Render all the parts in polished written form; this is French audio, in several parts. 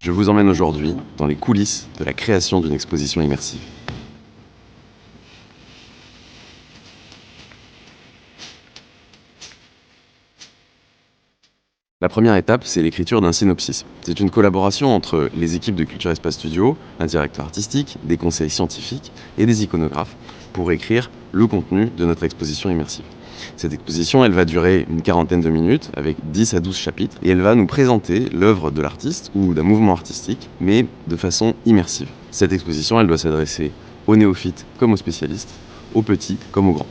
Je vous emmène aujourd'hui dans les coulisses de la création d'une exposition immersive. La première étape, c'est l'écriture d'un synopsis. C'est une collaboration entre les équipes de Culture Espace Studio, un directeur artistique, des conseils scientifiques et des iconographes pour écrire le contenu de notre exposition immersive. Cette exposition, elle va durer une quarantaine de minutes avec 10 à 12 chapitres et elle va nous présenter l'œuvre de l'artiste ou d'un mouvement artistique, mais de façon immersive. Cette exposition, elle doit s'adresser aux néophytes comme aux spécialistes, aux petits comme aux grands.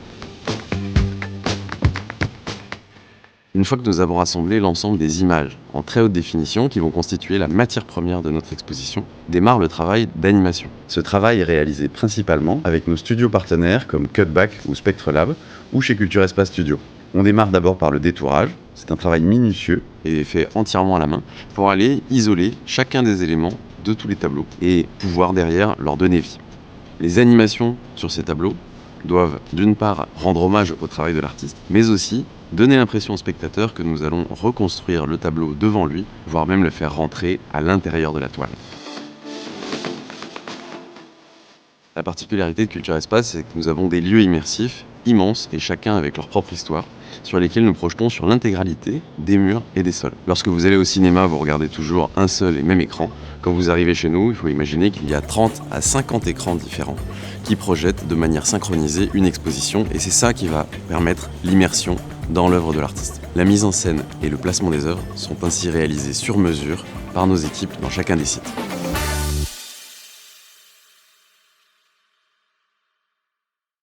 Une fois que nous avons rassemblé l'ensemble des images en très haute définition qui vont constituer la matière première de notre exposition, démarre le travail d'animation. Ce travail est réalisé principalement avec nos studios partenaires comme Cutback ou SpectreLab ou chez Culture Espace Studio. On démarre d'abord par le détourage. C'est un travail minutieux et fait entièrement à la main pour aller isoler chacun des éléments de tous les tableaux et pouvoir derrière leur donner vie. Les animations sur ces tableaux doivent d'une part rendre hommage au travail de l'artiste, mais aussi donner l'impression au spectateur que nous allons reconstruire le tableau devant lui, voire même le faire rentrer à l'intérieur de la toile. La particularité de Culture Espace, c'est que nous avons des lieux immersifs immenses et chacun avec leur propre histoire, sur lesquels nous projetons sur l'intégralité des murs et des sols. Lorsque vous allez au cinéma, vous regardez toujours un seul et même écran. Quand vous arrivez chez nous, il faut imaginer qu'il y a 30 à 50 écrans différents qui projettent de manière synchronisée une exposition et c'est ça qui va permettre l'immersion dans l'œuvre de l'artiste. La mise en scène et le placement des œuvres sont ainsi réalisés sur mesure par nos équipes dans chacun des sites.